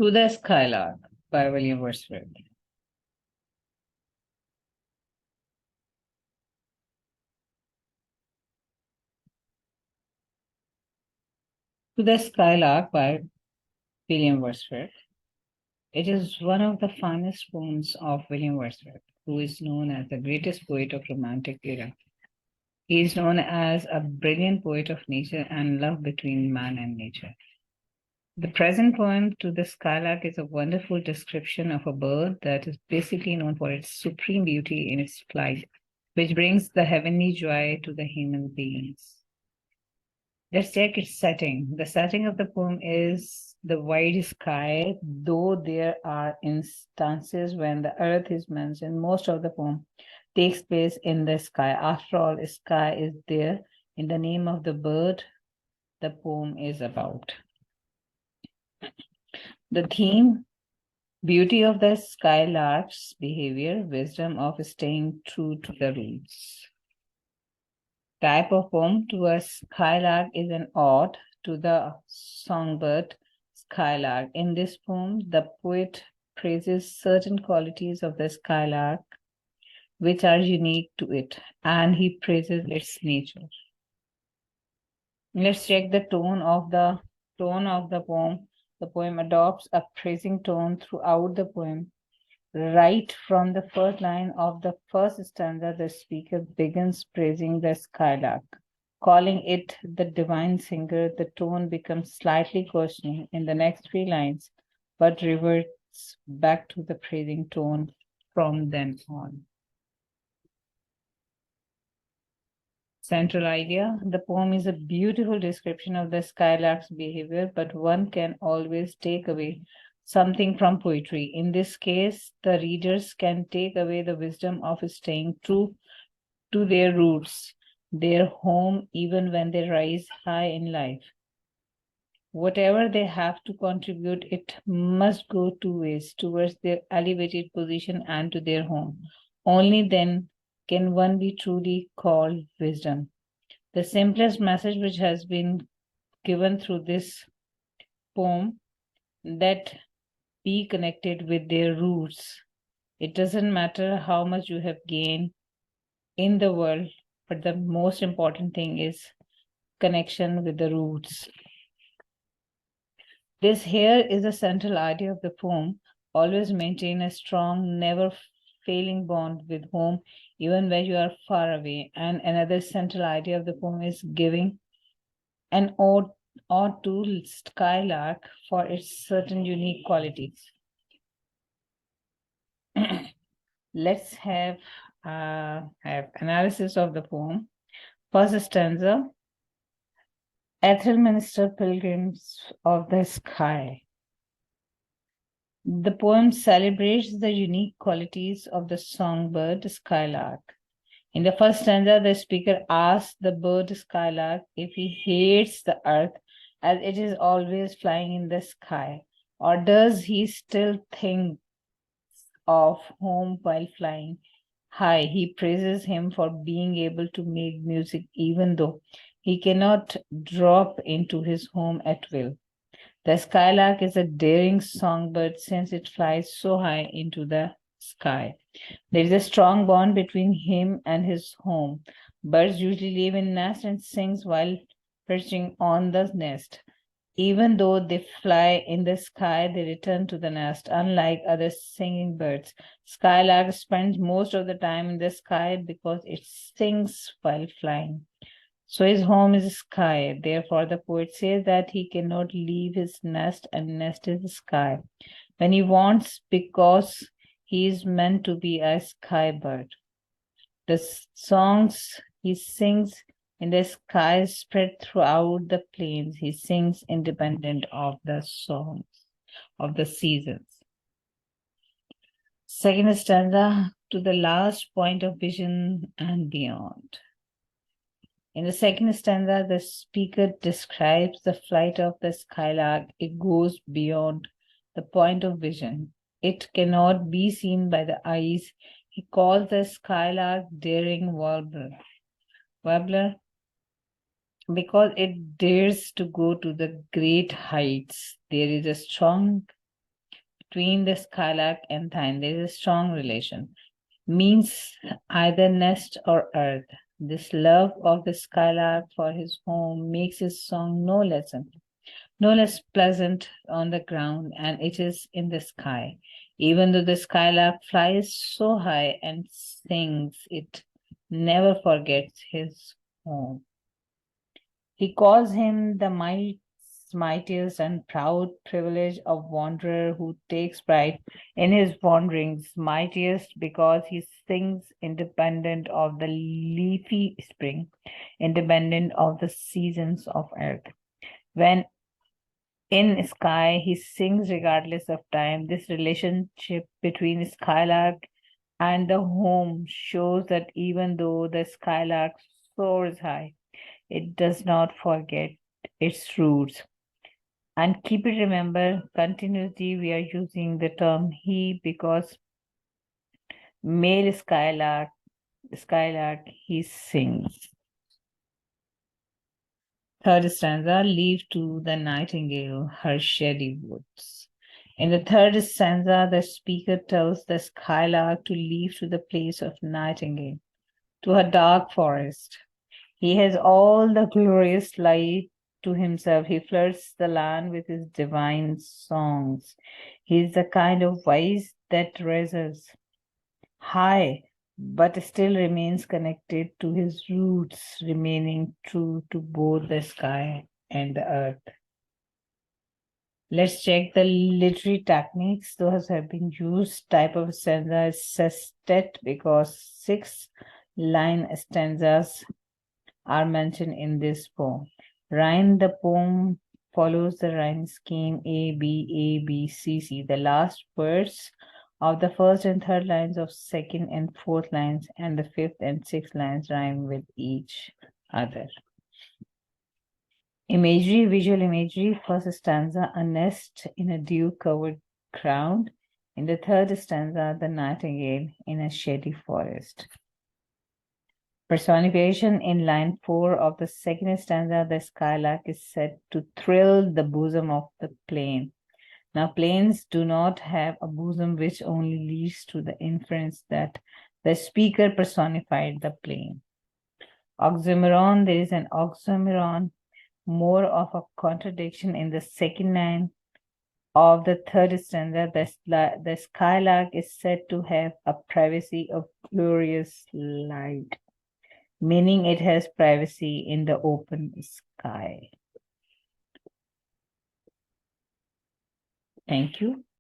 To the Skylark by William Wordsworth. To the Skylark by William Wordsworth. It is one of the finest poems of William Wordsworth, who is known as the greatest poet of Romantic era. He is known as a brilliant poet of nature and love between man and nature. The present poem to the Skylark is a wonderful description of a bird that is basically known for its supreme beauty in its flight, which brings the heavenly joy to the human beings. Let's check its setting. The setting of the poem is the wide sky, though there are instances when the earth is mentioned. Most of the poem takes place in the sky. After all, sky is there in the name of the bird the poem is about. The theme, beauty of the skylark's behavior, wisdom of staying true to the roots. Type of poem to a skylark is an ode to the songbird skylark. In this poem, the poet praises certain qualities of the skylark which are unique to it, and he praises its nature. Let's check the tone of the poem. The poem adopts a praising tone throughout the poem. Right from the first line of the first stanza, the speaker begins praising the skylark, calling it the divine singer. The tone becomes slightly questioning in the next three lines, but reverts back to the praising tone from then on. Central idea. The poem is a beautiful description of the skylark's behavior, but one can always take away something from poetry. In this case, the readers can take away the wisdom of staying true to their roots, their home, even when they rise high in life. Whatever they have to contribute, it must go two ways, towards their elevated position and to their home. Only then can one be truly called wisdom. The simplest message which has been given through this poem, that be connected with their roots. It doesn't matter how much you have gained in the world, but the most important thing is connection with the roots. This here is the central idea of the poem. Always maintain a strong, never failing bond with home, even when you are far away. And another central idea of the poem is giving an ode to Skylark for its certain unique qualities. Let's have analysis of the poem. First stanza, Ethereal Minister Pilgrims of the Sky. The poem celebrates the unique qualities of the songbird skylark. In the first stanza, the speaker asks the bird skylark if he hates the earth as it is always flying in the sky, or does he still think of home while flying high. He praises him for being able to make music even though he cannot drop into his home at will. The skylark is a daring songbird since it flies so high into the sky. There is a strong bond between him and his home. Birds usually live in nests and sing while perching on the nest. Even though they fly in the sky, they return to the nest. Unlike other singing birds, skylark spends most of the time in the sky because it sings while flying. So his home is sky. Therefore, the poet says that he cannot leave his nest, and nest is the sky when he wants, because he is meant to be a sky bird. The songs he sings in the sky spread throughout the plains. He sings independent of the songs of the seasons. Second stanza, to the last point of vision and beyond. In the second stanza, the speaker describes the flight of the skylark. It goes beyond the point of vision. It cannot be seen by the eyes. He calls the skylark daring warbler because it dares to go to the great heights. There is a strong between the skylark and thine, there is a strong relation. Means either nest or earth. This love of the skylark for his home makes his song no less pleasant on the ground, and it is in the sky. Even though the skylark flies so high and sings, it never forgets his home. He calls him the mightiest and proud privilege of wanderer who takes pride in his wanderings, mightiest because he sings independent of the leafy spring, independent of the seasons of earth. When in sky, he sings regardless of time. This relationship between skylark and the home shows that even though the skylark soars high, it does not forget its roots. And keep it remember continuously we are using the term he because male skylark he sings. Third stanza, leave to the nightingale her shady woods. In the third stanza, the speaker tells the skylark to leave to the place of nightingale, to her dark forest. He has all the glorious light to himself. He floods the land with his divine songs. He is the kind of voice that rises high, but still remains connected to his roots, remaining true to both the sky and the earth. Let's check the literary techniques. Those have been used. Type of stanza is sestet because 6-line stanzas are mentioned in this poem. Rhyme, the poem follows the rhyme scheme A, B, A, B, C, C. The last words of the first and third lines of second and fourth lines and the fifth and sixth lines rhyme with each other. Imagery, visual imagery. First stanza, a nest in a dew-covered ground. In the third stanza, the nightingale in a shady forest. Personification in line 4 of the second stanza, the skylark is said to thrill the bosom of the plain. Now, plains do not have a bosom, which only leads to the inference that the speaker personified the plain. Oxymoron, there is an oxymoron, more of a contradiction in the second line of the third stanza. The skylark is said to have a privacy of glorious light, meaning it has privacy in the open sky. Thank you.